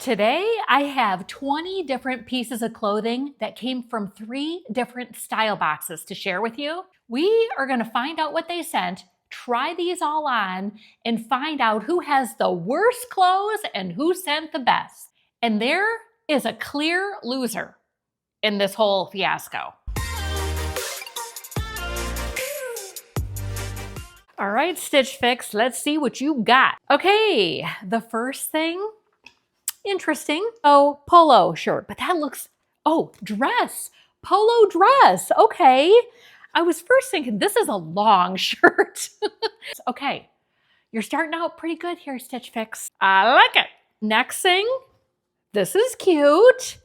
Today, I have 20 different pieces of clothing that came from 3 different style boxes to share with you. We are going to find out what they sent, try these all on, and find out who has the worst clothes and who sent the best. And there is a clear loser in this whole fiasco. All right, Stitch Fix, let's see what you got. Okay, the first thing, interesting. Oh, polo shirt, but that looks, oh, dress, polo dress. Okay. I was first thinking this is a long shirt. Okay. You're starting out pretty good here, Stitch Fix. I like it. Next thing, this is cute.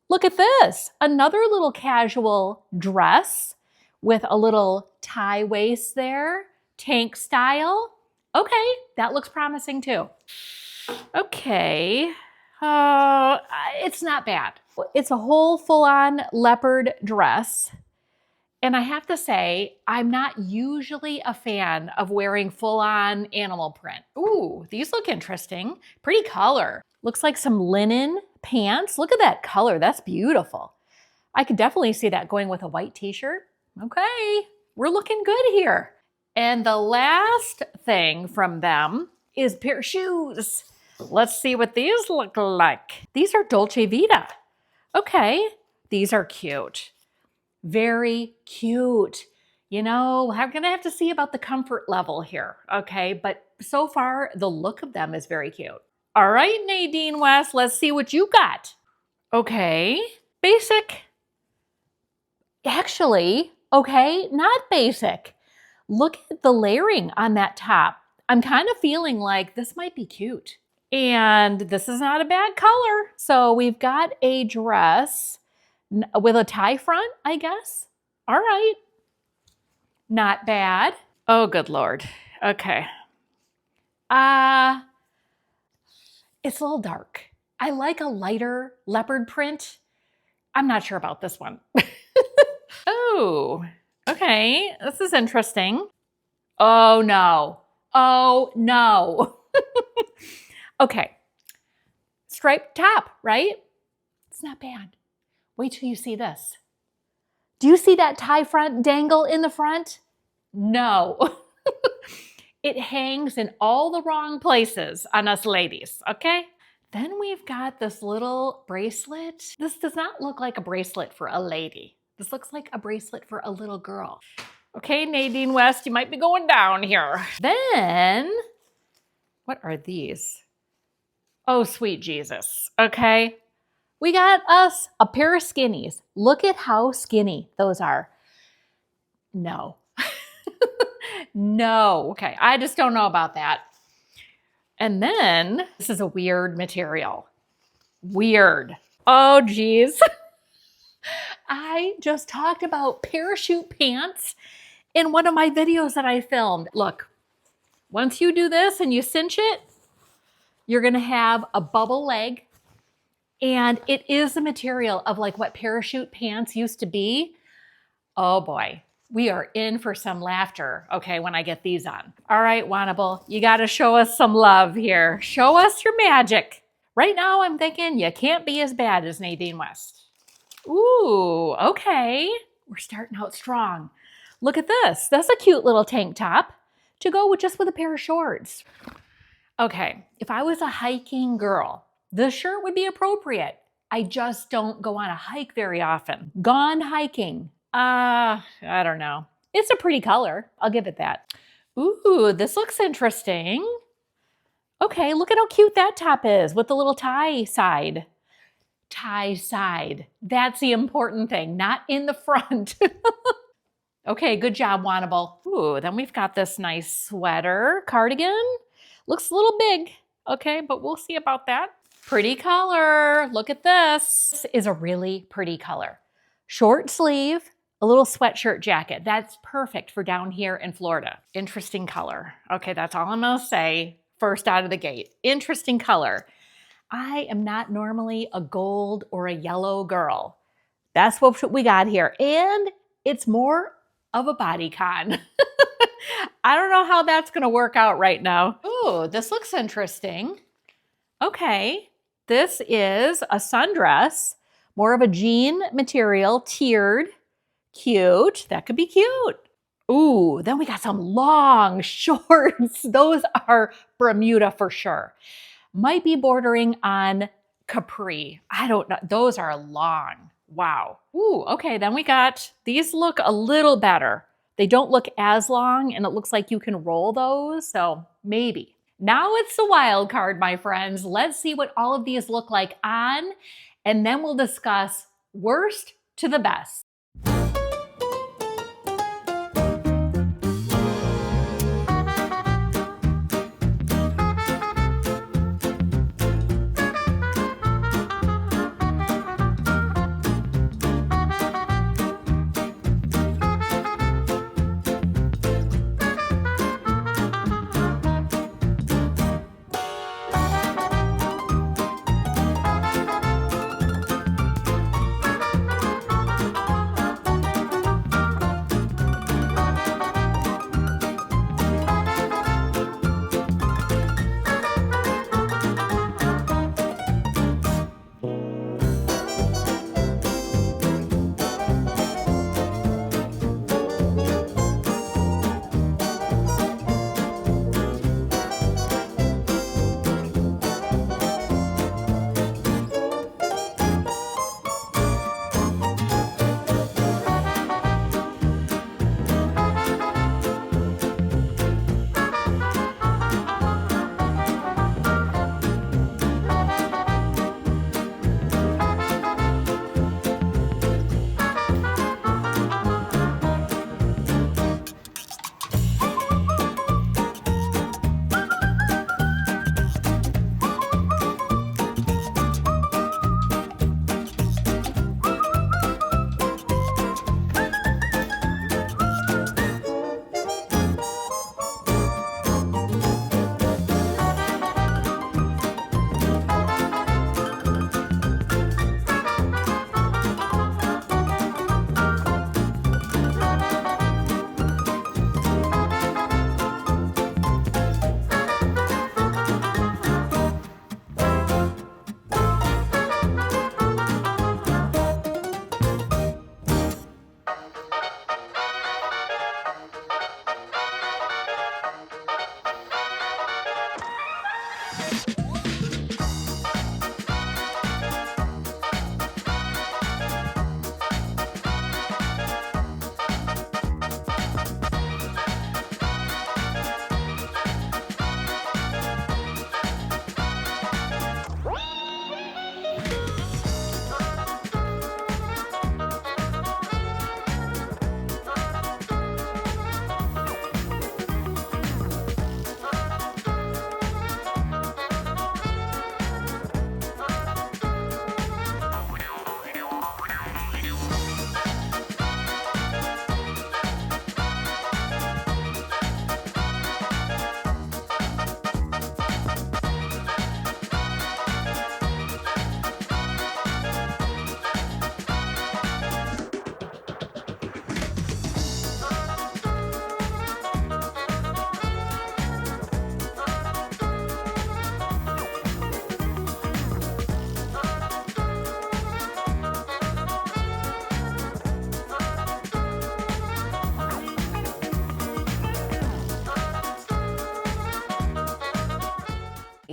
Look at this. Another little casual dress with a little tie waist there, tank style. Okay, that looks promising too. Okay, it's not bad. It's a whole full-on leopard dress. And I have to say, I'm not usually a fan of wearing full-on animal print. Ooh, these look interesting. Pretty color. Looks like some linen pants. Look at that color, that's beautiful. I could definitely see that going with a white t-shirt. Okay, we're looking good here. And the last thing from them is a pair of shoes. Let's see what these look like. These are Dolce Vita. Okay, these are cute. Very cute. You know, I'm gonna have to see about the comfort level here, okay? But so far, the look of them is very cute. All right, Nadine West, let's see what you got. Okay, basic. Actually, okay, not basic. Look at the layering on that top. I'm kind of feeling like this might be cute. And this is not a bad color. So we've got a dress with a tie front, I guess. All right. Not bad. Oh, good Lord. Okay. It's a little dark. I like a lighter leopard print. I'm not sure about this one. Oh, okay. This is interesting. Oh, no. Oh, no. Okay. Striped top, right? It's not bad. Wait till you see this. Do you see that tie front dangle in the front? No. It hangs in all the wrong places on us ladies, okay? Then we've got this little bracelet. This does not look like a bracelet for a lady. This looks like a bracelet for a little girl. Okay, Nadine West, you might be going down here. Then, what are these? Oh, sweet Jesus, okay? We got us a pair of skinnies. Look at how skinny those are. No. No, okay, I just don't know about that. And then, this is a weird material. Weird. Oh, geez. I just talked about parachute pants in one of my videos that I filmed. Look, once you do this and you cinch it, you're gonna have a bubble leg. And it is the material of like what parachute pants used to be. Oh boy, we are in for some laughter, okay, when I get these on. All right, Wantable, you gotta show us some love here. Show us your magic. Right now, I'm thinking you can't be as bad as Nadine West. Ooh, okay. We're starting out strong. Look at this. That's a cute little tank top to go with just with a pair of shorts. Okay, if I was a hiking girl, this shirt would be appropriate. I just don't go on a hike very often. Gone hiking. I don't know. It's a pretty color. I'll give it that. Ooh, this looks interesting. Okay, look at how cute that top is with the little tie side. Tie side. That's the important thing, not in the front. Okay, good job, Wantable. Ooh, then we've got this nice sweater cardigan. Looks a little big. Okay, but we'll see about that. Pretty color. Look at this. This is a really pretty color. Short sleeve, a little sweatshirt jacket. That's perfect for down here in Florida. Interesting color. Okay, that's all I'm gonna say first out of the gate. Interesting color. I am not normally a gold or a yellow girl. That's what we got here. And it's more of a bodycon. I don't know how that's gonna work out right now. Ooh, this looks interesting. Okay. This is a sundress, more of a jean material, tiered, cute. That could be cute. Ooh, then we got some long shorts. Those are Bermuda for sure. Might be bordering on capri. I don't know. Those are long. Wow. Ooh, okay. Then we got, these look a little better. They don't look as long and it looks like you can roll those. So maybe. Now it's the wild card, my friends. Let's see what all of these look like on, and then we'll discuss worst to the best.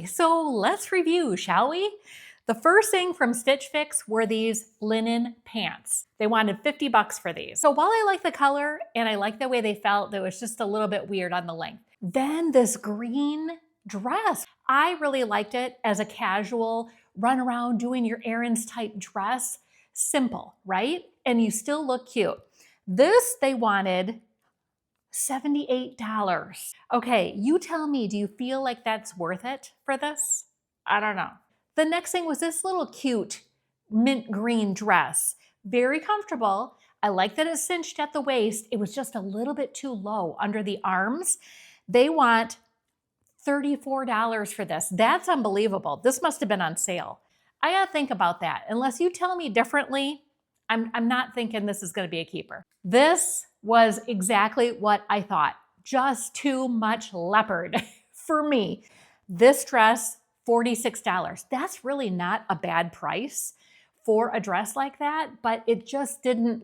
So let's review, shall we? The first thing from Stitch Fix were these linen pants. They wanted 50 bucks for these. So while I like the color and I like the way they felt, it was just a little bit weird on the length. Then this green dress. I really liked it as a casual, run around doing your errands type dress. Simple, right? And you still look cute. This they wanted $78. Okay, you tell me, do you feel like that's worth it for this? I don't know. The next thing was this little cute mint green dress. Very comfortable. I like that it's cinched at the waist. It was just a little bit too low under the arms. They want $34 for this. That's unbelievable. This must have been on sale. I gotta think about that. Unless you tell me differently, I'm not thinking this is gonna be a keeper. This was exactly what I thought. Just too much leopard for me. This dress $46. That's really not a bad price for a dress like that, but it just didn't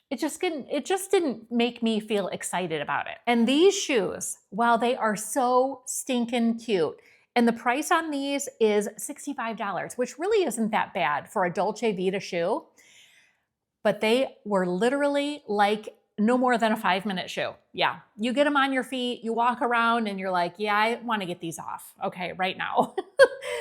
it just didn't make me feel excited about it. And these shoes, while they are so stinking cute, and the price on these is $65, which really isn't that bad for a Dolce Vita shoe, but they were literally like no more than a 5-minute shoe. Yeah, you get them on your feet, you walk around and you're like, yeah, I wanna get these off, okay, right now.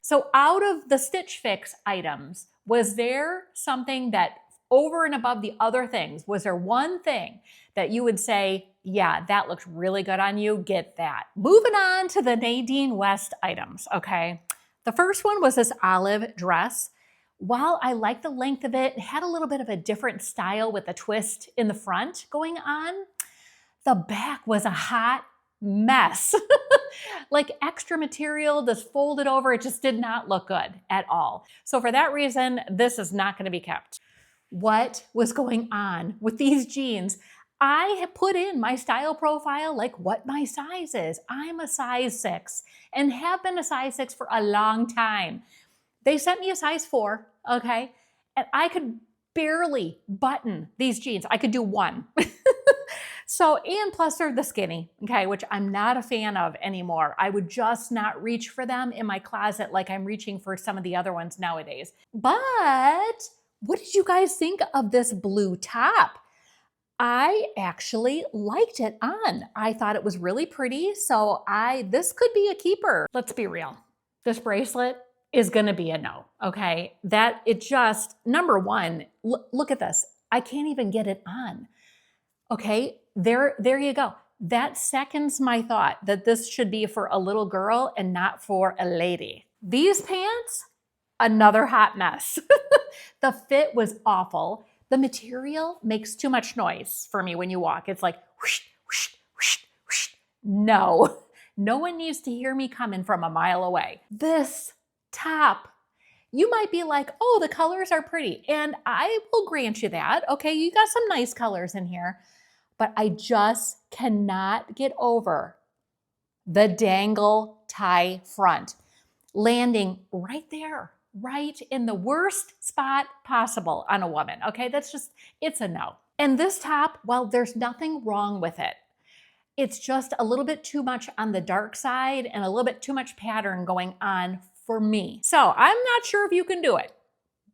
So out of the Stitch Fix items, was there something that over and above the other things, was there one thing that you would say, yeah, that looks really good on you, get that? Moving on to the Nadine West items, okay? The first one was this olive dress. While I liked the length of it, it had a little bit of a different style with a twist in the front going on. The back was a hot mess. Like extra material, this folded over, it just did not look good at all. So for that reason, this is not gonna be kept. What was going on with these jeans? I have put in my style profile like what my size is. I'm a size 6 and have been a size 6 for a long time. They sent me a size 4, okay? And I could barely button these jeans. I could do one. So, and plus they're the skinny, okay, which I'm not a fan of anymore. I would just not reach for them in my closet like I'm reaching for some of the other ones nowadays. But what did you guys think of this blue top? I actually liked it on. I thought it was really pretty, so this could be a keeper. Let's be real. This bracelet is gonna be a no, okay? That it just, number one, look at this. I can't even get it on, okay? There you go. That seconds my thought that this should be for a little girl and not for a lady. These pants, another hot mess. The fit was awful. The material makes too much noise for me when you walk. It's like whoosh, whoosh, whoosh, whoosh. No, no one needs to hear me coming from a mile away. This top, you might be like, oh, the colors are pretty. And I will grant you that. Okay, you got some nice colors in here. But I just cannot get over the dangle tie front, landing right there, right in the worst spot possible on a woman, okay? That's just, it's a no. And this top, well, there's nothing wrong with it. It's just a little bit too much on the dark side and a little bit too much pattern going on for me. So I'm not sure if you can do it,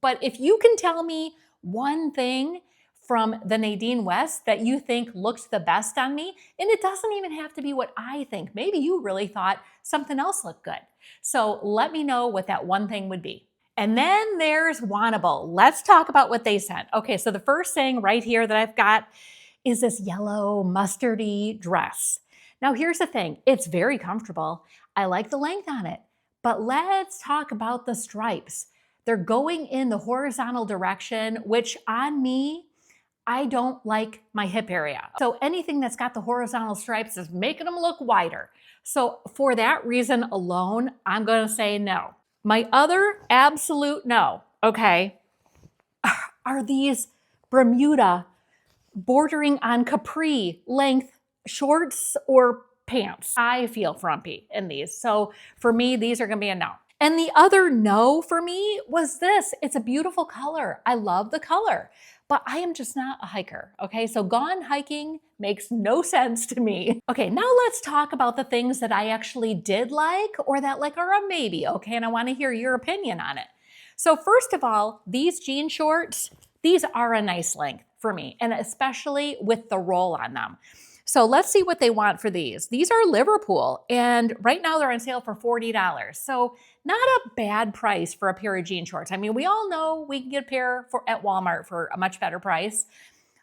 but if you can tell me one thing from the Nadine West that you think looks the best on me, and it doesn't even have to be what I think. Maybe you really thought something else looked good. So let me know what that one thing would be. And then there's Wantable. Let's talk about what they sent. Okay, so the first thing right here that I've got is this yellow mustardy dress. Now here's the thing, it's very comfortable. I like the length on it, but let's talk about the stripes. They're going in the horizontal direction, which on me, I don't like my hip area. So anything that's got the horizontal stripes is making them look wider. So for that reason alone, I'm gonna say no. My other absolute no, okay, are these Bermuda bordering on capri length shorts or pants. I feel frumpy in these. So for me, these are gonna be a no. And the other no for me was this. It's a beautiful color. I love the color, but I am just not a hiker, okay? So gone hiking makes no sense to me. Okay, now let's talk about the things that I actually did like or that like are a maybe, okay? And I wanna hear your opinion on it. So first of all, these jean shorts, these are a nice length for me, and especially with the roll on them. So let's see what they want for these. These are Liverpool, and right now they're on sale for $40. So not a bad price for a pair of jean shorts. I mean, we all know we can get a pair at Walmart for a much better price,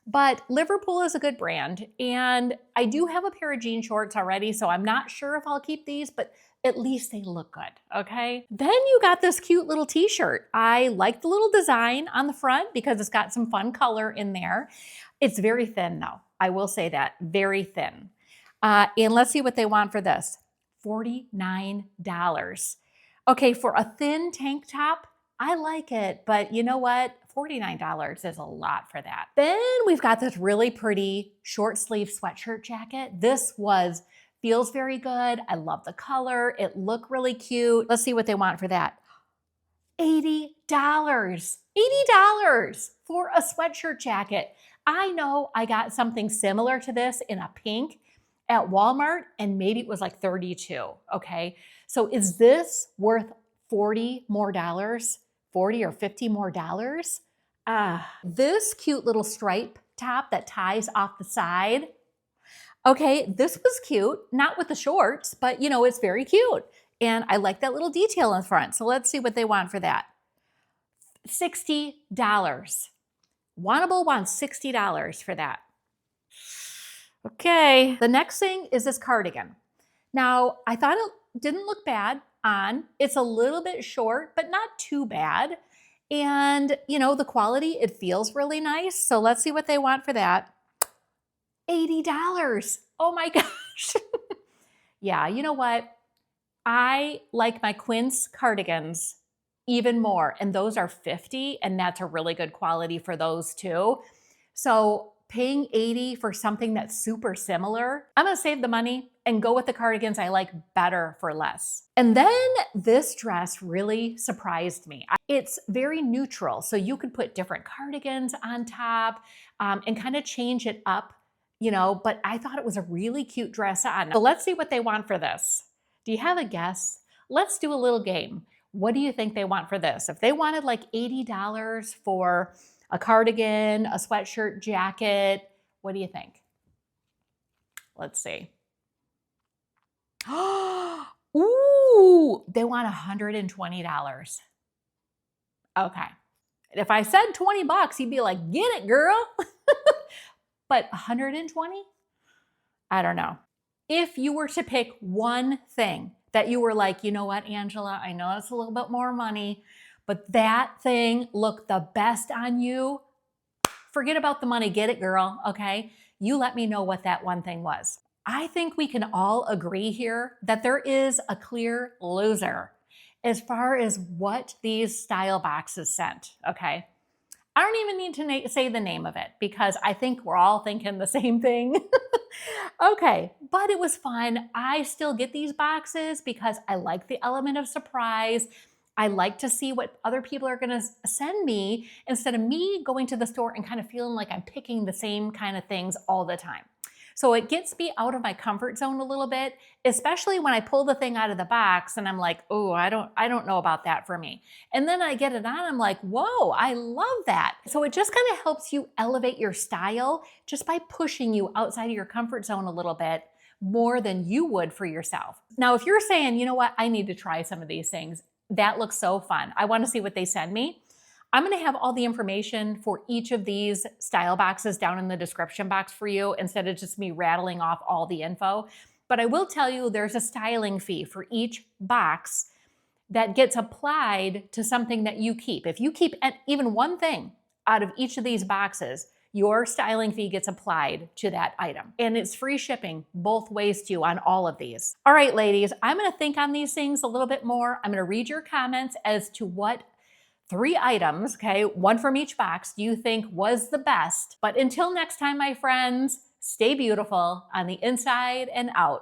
but Liverpool is a good brand, and I do have a pair of jean shorts already, so I'm not sure if I'll keep these, but at least they look good, okay? Then you got this cute little t-shirt. I like the little design on the front because it's got some fun color in there. It's very thin though. I will say that, very thin. And let's see what they want for this. $49. Okay, for a thin tank top, I like it, but you know what? $49 is a lot for that. Then we've got this really pretty short sleeve sweatshirt jacket. This was feels very good. I love the color. It looked really cute. Let's see what they want for that. $80. $80 for a sweatshirt jacket. I know I got something similar to this in a pink at Walmart, and maybe it was like 32, okay? So is this worth $40 more dollars? 40 or 50 more dollars? This cute little stripe top that ties off the side. Okay, this was cute, not with the shorts, but you know, it's very cute. And I like that little detail in front. So let's see what they want for that. $60. Wantable wants $60 for that. Okay, the next thing is this cardigan. Now, I thought it didn't look bad on. It's a little bit short, but not too bad. And, you know, the quality, it feels really nice. So let's see what they want for that. $80. Oh my gosh. Yeah, you know what? I like my quince cardigans even more, and those are $50, and that's a really good quality for those too. So paying $80 for something that's super similar, I'm gonna save the money and go with the cardigans I like better for less. And then this dress really surprised me. It's very neutral, so you could put different cardigans on top and kind of change it up, you know, but I thought it was a really cute dress on. So let's see what they want for this. Do you have a guess? Let's do a little game. What do you think they want for this? If they wanted like $80 for a cardigan, a sweatshirt jacket, what do you think? Let's see. Ooh, they want $120. Okay. If I said 20 bucks, you'd be like, get it, girl. But 120? I don't know. If you were to pick one thing that you were like, you know what, Angela, I know it's a little bit more money, but that thing looked the best on you, forget about the money, get it, girl, okay? You let me know what that one thing was. I think we can all agree here that there is a clear loser as far as what these style boxes sent, okay? I don't even need to say the name of it because I think we're all thinking the same thing. Okay, but it was fun. I still get these boxes because I like the element of surprise. I like to see what other people are gonna send me instead of me going to the store and kind of feeling like I'm picking the same kind of things all the time. So it gets me out of my comfort zone a little bit, especially when I pull the thing out of the box and I'm like, oh, I don't know about that for me. And then I get it on, I'm like, whoa, I love that. So it just kind of helps you elevate your style just by pushing you outside of your comfort zone a little bit more than you would for yourself. Now, if you're saying, you know what, I need to try some of these things, that looks so fun. I want to see what they send me. I'm going to have all the information for each of these style boxes down in the description box for you instead of just me rattling off all the info. But I will tell you there's a styling fee for each box that gets applied to something that you keep. If you keep even one thing out of each of these boxes, your styling fee gets applied to that item. And it's free shipping both ways to you on all of these. All right, ladies, I'm going to think on these things a little bit more. I'm going to read your comments as to what 3 items, okay, one from each box, do you think was the best? But until next time, my friends, stay beautiful on the inside and out.